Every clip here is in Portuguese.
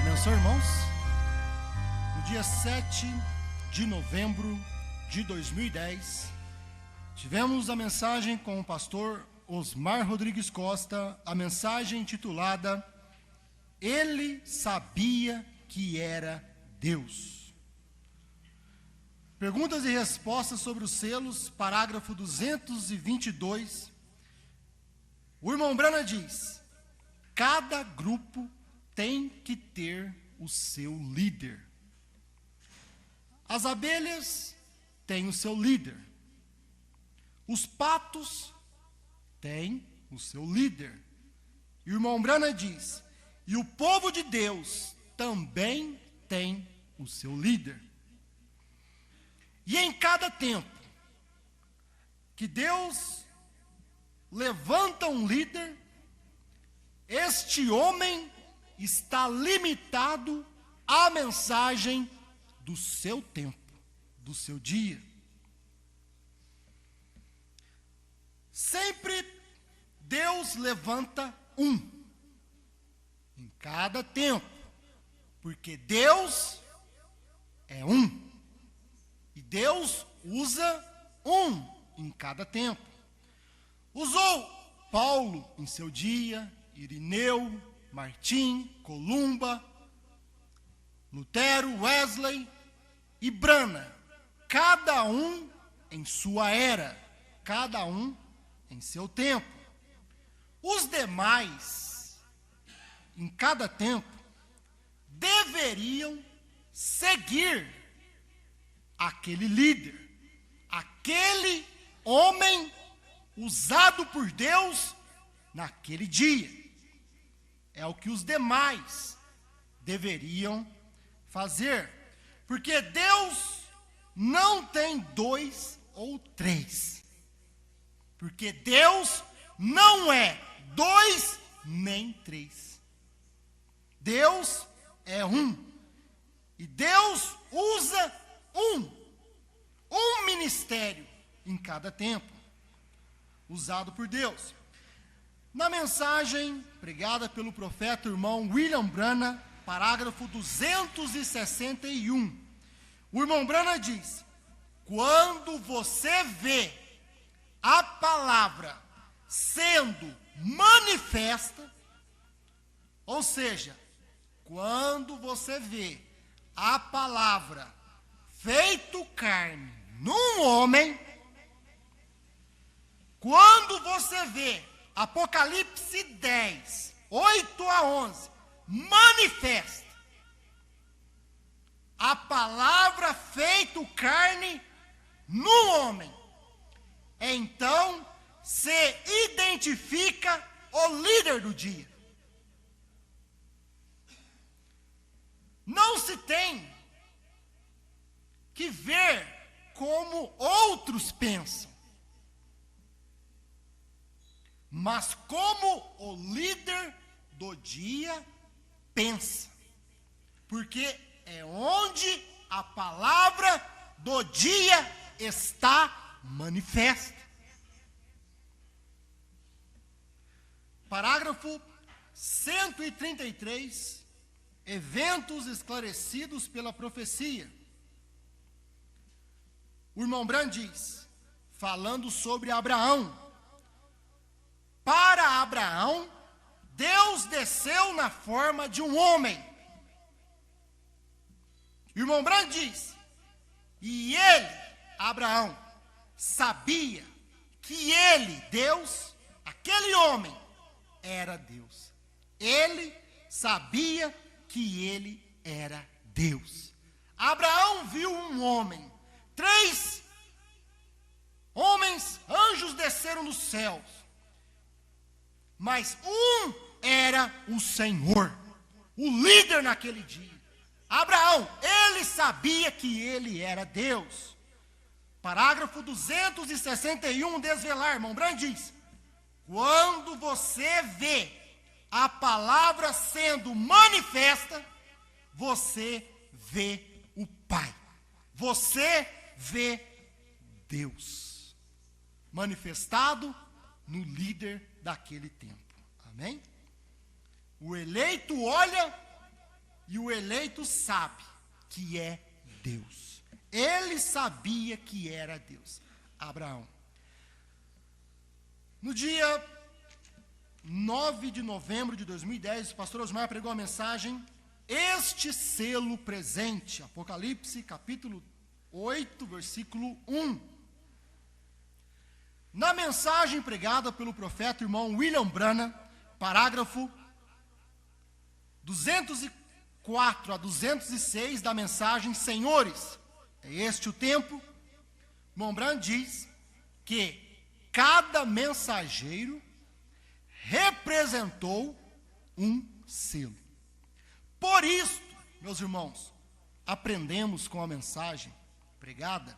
abençoe, irmãos. No dia 7 de novembro de 2010, tivemos a mensagem com o pastor Osmar Rodrigues Costa, a mensagem intitulada Ele Sabia que Era Deus. Perguntas e respostas sobre os selos, parágrafo 222. O irmão Brana diz: cada grupo tem que ter o seu líder. As abelhas têm o seu líder. Os patos têm o seu líder. E o irmão Brana diz: e o povo de Deus também tem o seu líder. E em cada tempo que Deus levanta um líder, este homem está limitado à mensagem do seu tempo, do seu dia. Sempre Deus levanta um, em cada tempo, porque Deus é um, e Deus usa um em cada tempo. Usou Paulo em seu dia, Irineu, Martim, Columba, Lutero, Wesley e Brana, cada um em sua era, cada um em seu tempo. Os demais, em cada tempo, deveriam seguir aquele líder, aquele homem usado por Deus naquele dia. É o que os demais deveriam fazer. Porque Deus não tem dois ou três. Porque Deus não é dois nem três. Deus é um. E Deus usa um ministério em cada tempo, usado por Deus. Na mensagem pregada pelo profeta irmão William Brana, parágrafo 261, o irmão Brana diz: quando você vê a palavra sendo manifesta, ou seja, quando você vê a palavra feito carne num homem, quando você vê Apocalipse 10, 8 a 11, manifesta a palavra feito carne no homem, então se identifica o líder do dia. Não se tem que ver como outros pensam, mas como o líder do dia pensa, porque é onde a palavra do dia está manifesta. Parágrafo 133, eventos esclarecidos pela profecia. O irmão Brand diz, falando sobre Abraão: para Abraão, Deus desceu na forma de um homem. O irmão Brand diz: e ele, Abraão, sabia que ele, Deus, aquele homem, era Deus. Ele sabia que ele era Deus. Abraão viu um homem, 3 homens, anjos desceram dos céus, mas um era o Senhor, o líder naquele dia. Abraão, ele sabia que ele era Deus. Parágrafo 261, desvelar, irmão Brand diz: quando você vê a palavra sendo manifesta, você vê o Pai, você vê Deus manifestado no líder daquele tempo. Amém? O eleito olha e o eleito sabe que é Deus. Ele sabia que era Deus. Abraão. No dia 9 de novembro de 2010, o pastor Osmar pregou a mensagem Este Selo Presente, Apocalipse capítulo 8, versículo 1. Na mensagem pregada pelo profeta irmão William Branham, parágrafo 204 a 206 da mensagem Senhores, é este o tempo, irmão Branham diz que cada mensageiro representou um selo. Por isso, meus irmãos, aprendemos com a mensagem pregada.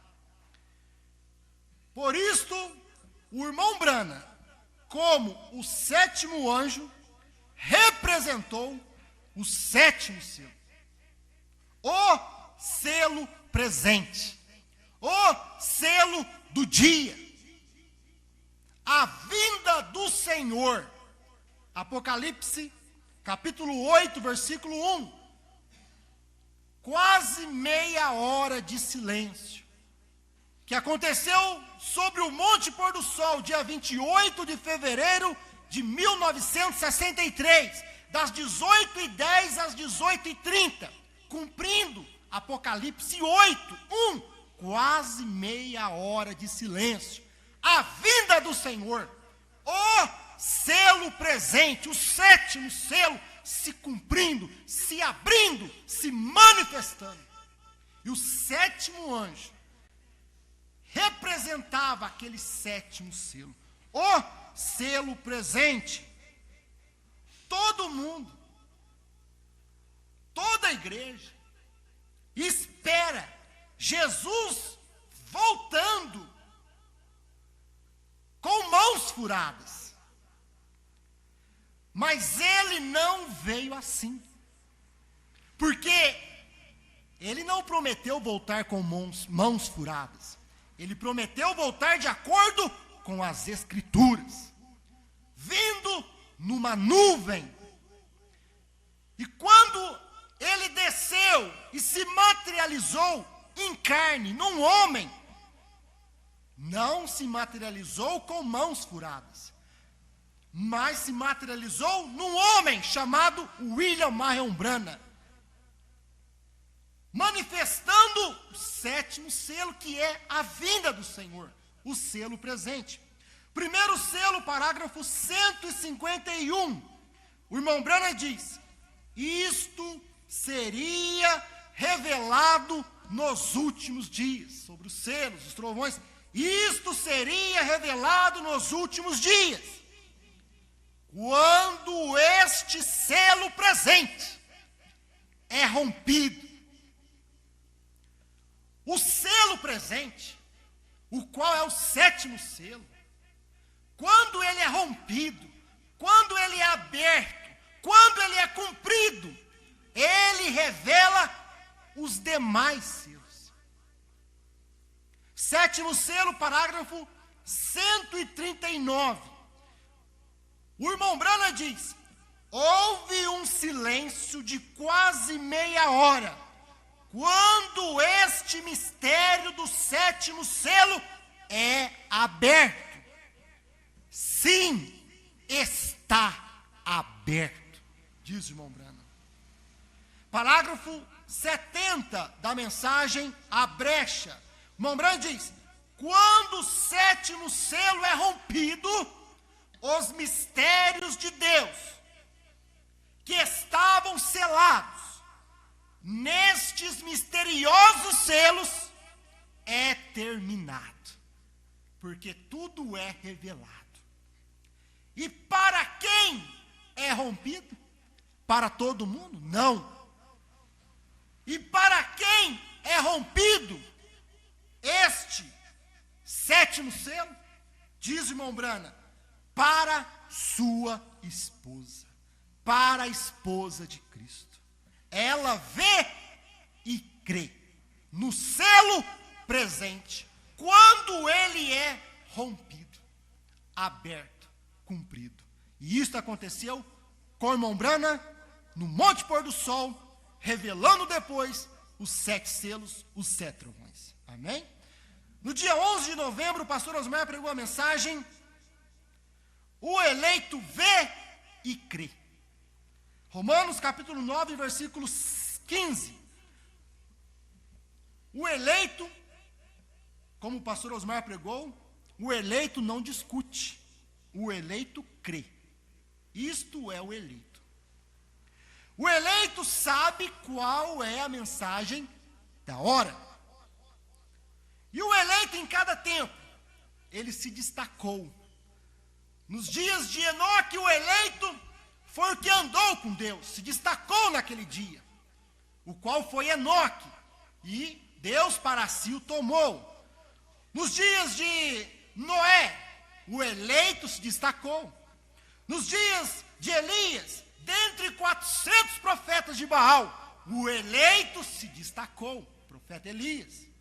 Por isto, o irmão Branham, como o sétimo anjo, representou o sétimo selo. O selo presente. O selo do dia. A vinda do Senhor. Apocalipse, capítulo 8, versículo 1. Quase meia hora de silêncio. Que aconteceu sobre o Monte Pôr do Sol, dia 28 de fevereiro de 1963, das 18h10 às 18h30, cumprindo Apocalipse 8, 1, quase meia hora de silêncio. A vinda do Senhor, o selo presente, o sétimo selo, se cumprindo, se abrindo, se manifestando. E o sétimo anjo representava aquele sétimo selo, o selo presente. Todo mundo, toda a igreja, espera Jesus voltando com mãos furadas. Mas ele não veio assim. Porque ele não prometeu voltar com mãos furadas. Ele prometeu voltar de acordo com as Escrituras. Vindo numa nuvem. E quando ele desceu e se materializou em carne, num homem, não se materializou com mãos furadas, mas se materializou num homem chamado William Marion Branham, manifestando o sétimo selo, que é a vinda do Senhor, o selo presente. Primeiro selo, parágrafo 151, o irmão Branham diz: isto seria revelado nos últimos dias, sobre os selos, os trovões. Isto seria revelado nos últimos dias, quando este selo presente é rompido. O selo presente, o qual é o sétimo selo, quando ele é rompido, quando ele é aberto, quando ele é cumprido, ele revela os demais selos. Sétimo selo, parágrafo 139. O irmão Branham diz: houve um silêncio de quase meia hora, quando este mistério do sétimo selo é aberto. Sim, está aberto, diz o irmão Branham. Parágrafo 70 da mensagem A Brecha. O irmão Branham diz: quando o sétimo selo é rompido, os mistérios de Deus, que estavam selados nestes misteriosos selos, é terminado. Porque tudo é revelado. E para quem é rompido? Para todo mundo? Não. E para quem é rompido este sétimo selo? Diz o irmão Branham: para sua esposa, para a esposa de Cristo. Ela vê e crê no selo presente, quando ele é rompido, aberto, cumprido. E isso aconteceu com o irmão Branham no Monte Pôr do Sol, revelando depois os 7 selos, os 7 trovões. Amém? No dia 11 de novembro, o pastor Osmar pregou a mensagem: o eleito vê e crê. Romanos capítulo 9, versículo 15. O eleito, como o pastor Osmar pregou, o eleito não discute, o eleito crê. Isto é o eleito. O eleito sabe qual é a mensagem da hora. E o eleito em cada tempo, ele se destacou. Nos dias de Enoque, o eleito foi o que andou com Deus, se destacou naquele dia, o qual foi Enoque, e Deus para si o tomou. Nos dias de Noé, o eleito se destacou. Nos dias de Elias, dentre 400 profetas de Baal, o eleito se destacou, o profeta Elias.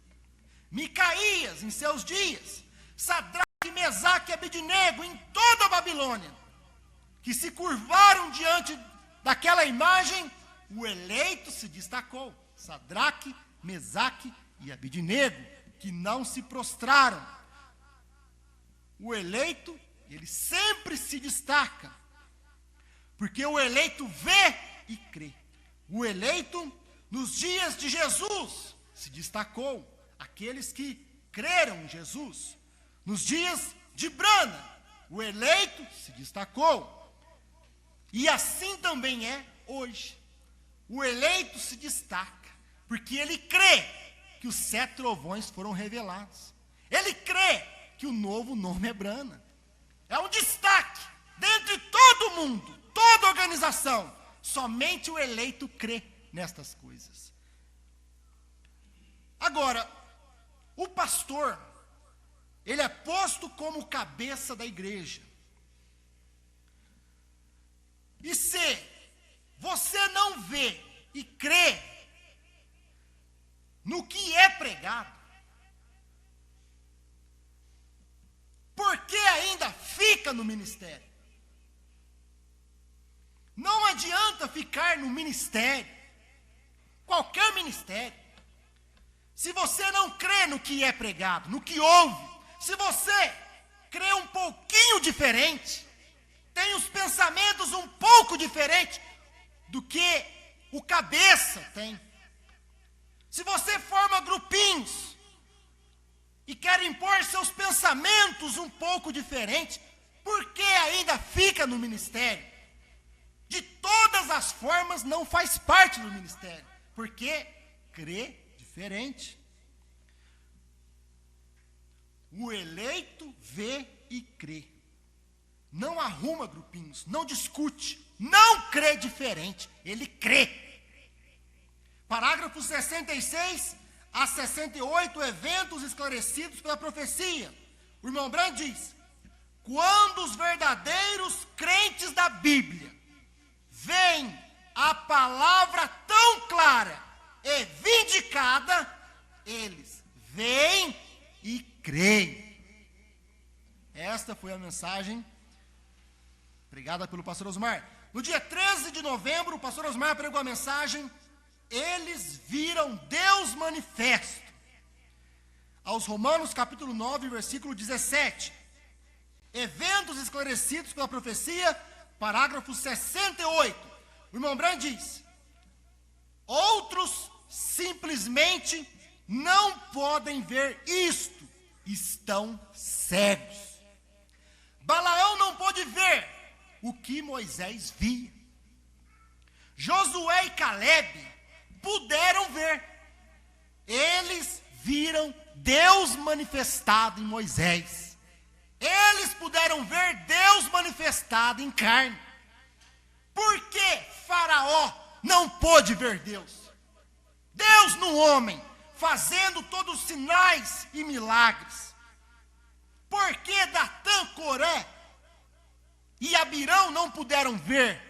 Micaías, em seus dias, Sadraque, Mesaque e Abednego, em toda a Babilônia, que se curvaram diante daquela imagem, o eleito se destacou. Sadraque, Mesaque e Abednego, que não se prostraram. O eleito, ele sempre se destaca, porque o eleito vê e crê. O eleito, nos dias de Jesus, se destacou. Aqueles que creram em Jesus. Nos dias de Brana, o eleito se destacou. E assim também é hoje. O eleito se destaca, porque ele crê que os 7 trovões foram revelados. Ele crê que o novo nome é Brana. É um destaque dentre todo mundo, toda organização. Somente o eleito crê nestas coisas. Agora, o pastor, ele é posto como cabeça da igreja. E se você não vê e crê no que é pregado, por que ainda fica no ministério? Não adianta ficar no ministério, qualquer ministério, se você não crê no que é pregado, no que ouve. Se você crê um pouquinho diferente, tem os pensamentos um pouco diferentes do que o cabeça tem. Se você forma grupinhos e quer impor seus pensamentos um pouco diferentes, por que ainda fica no ministério? De todas as formas não faz parte do ministério, porque crê diferente. O eleito vê e crê. Não arruma grupinhos, não discute, não crê diferente, ele crê. Parágrafos 66 a 68, eventos esclarecidos pela profecia. O irmão Brand diz: quando os verdadeiros crentes da Bíblia veem a palavra tão clara e vindicada, eles veem e creem. Esta foi a mensagem pregada pelo pastor Osmar. No dia 13 de novembro, o pastor Osmar pregou a mensagem: eles viram Deus manifesto. Aos Romanos capítulo 9, versículo 17. Eventos esclarecidos pela profecia, parágrafo 68. O irmão Brand diz: outros simplesmente não podem ver isto, estão cegos. Balaão não pôde ver o que Moisés via. Josué e Calebe puderam ver. Eles viram Deus manifestado em Moisés. Eles puderam ver Deus manifestado em carne. Por que Faraó não pôde ver Deus? Deus no homem, fazendo todos os sinais e milagres. Por que Datã, Coré e Abirão não puderam ver?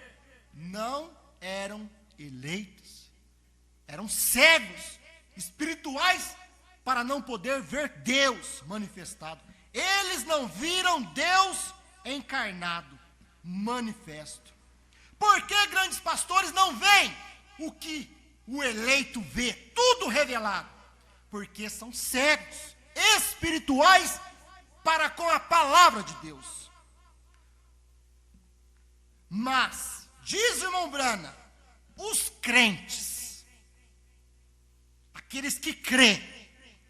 Não eram eleitos. Eram cegos espirituais para não poder ver Deus manifestado. Eles não viram Deus encarnado, manifesto. Por que grandes pastores não veem o que o eleito vê tudo revelado, porque são cegos espirituais para com a palavra de Deus. Mas, diz o irmão Brana, os crentes, aqueles que creem,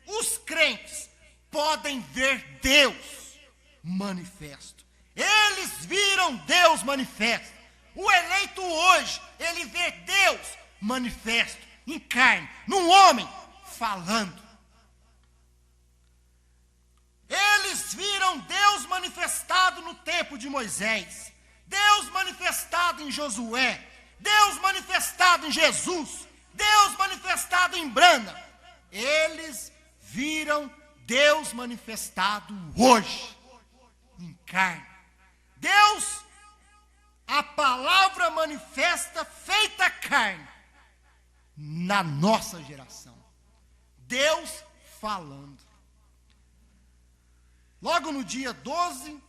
os crentes podem ver Deus manifesto. Eles viram Deus manifesto. O eleito hoje, ele vê Deus manifesto, em carne, num homem falando. Eles viram Deus manifestado no tempo de Moisés, Deus manifestado em Josué, Deus manifestado em Jesus, Deus manifestado em Brana. Eles viram Deus manifestado hoje, em carne. Deus, a palavra manifesta feita carne, na nossa geração. Deus falando. Logo no dia 12,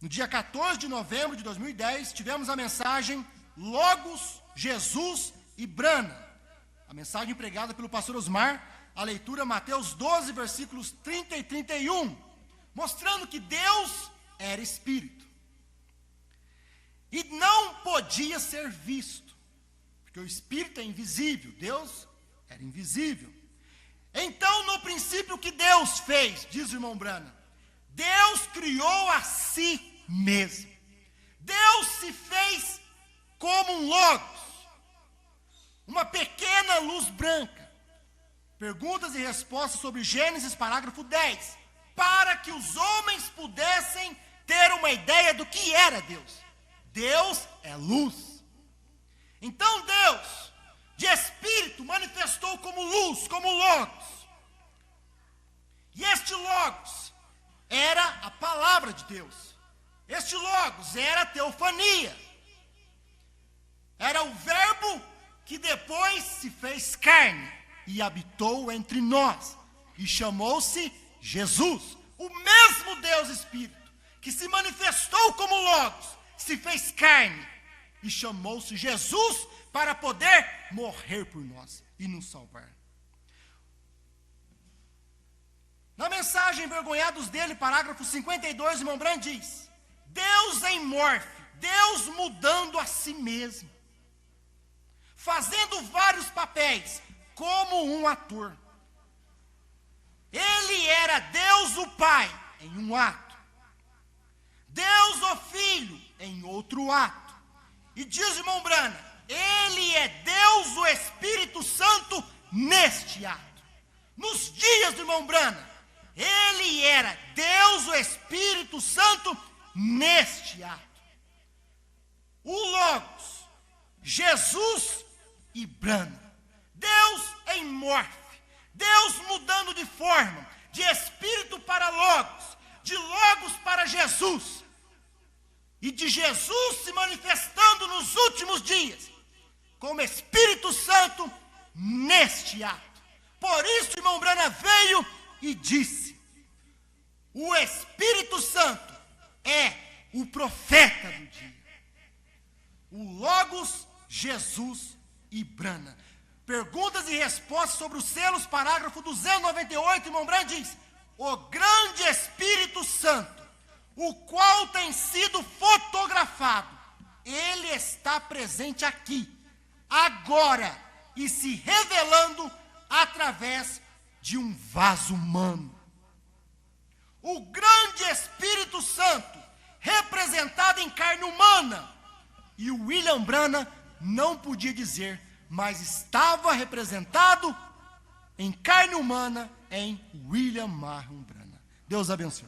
no dia 14 de novembro de 2010, tivemos a mensagem Logos, Jesus e Brana. A mensagem pregada pelo pastor Osmar, a leitura Mateus 12, versículos 30 e 31, mostrando que Deus era Espírito. E não podia ser visto, porque o Espírito é invisível, Deus era invisível. Então, no princípio, o que Deus fez, diz o irmão Brana, Deus criou a si mesmo. Deus se fez como um logos, uma pequena luz branca. Perguntas e respostas sobre Gênesis, parágrafo 10, para que os homens pudessem ter uma ideia do que era Deus. Deus é luz. Então Deus, de Espírito, manifestou como luz, como logos. E este logos era a palavra de Deus. Este logos era a teofania. Era o verbo que depois se fez carne e habitou entre nós. E chamou-se Jesus. O mesmo Deus Espírito, que se manifestou como logos, se fez carne e chamou-se Jesus para poder morrer por nós e nos salvar. Na mensagem Envergonhados dele, parágrafo 52, o irmão Brand diz: Deus em morfe, Deus mudando a si mesmo, fazendo vários papéis, como um ator. Ele era Deus o Pai em um ato, Deus o Filho em outro ato. E diz o irmão Brana, ele é Deus o Espírito Santo neste ato. Nos dias do irmão Brana, ele era Deus o Espírito Santo neste ato. O Logos, Jesus e Brana. Deus em morfe, Deus mudando de forma, de Espírito para Logos, de Logos para Jesus, e de Jesus se manifestando nos últimos dias, como Espírito Santo neste ato. Por isso, irmão Brana veio e disse: o Espírito Santo é o profeta do dia. O Logos, Jesus e Brana. Perguntas e respostas sobre os selos, parágrafo 298, irmão Brana diz: o grande Espírito Santo, o qual tem sido fotografado, ele está presente aqui, agora, e se revelando através de um vaso humano. O grande Espírito Santo, representado em carne humana, e o William Brana não podia dizer, mas estava representado em carne humana em William Marlon Brana. Deus abençoe.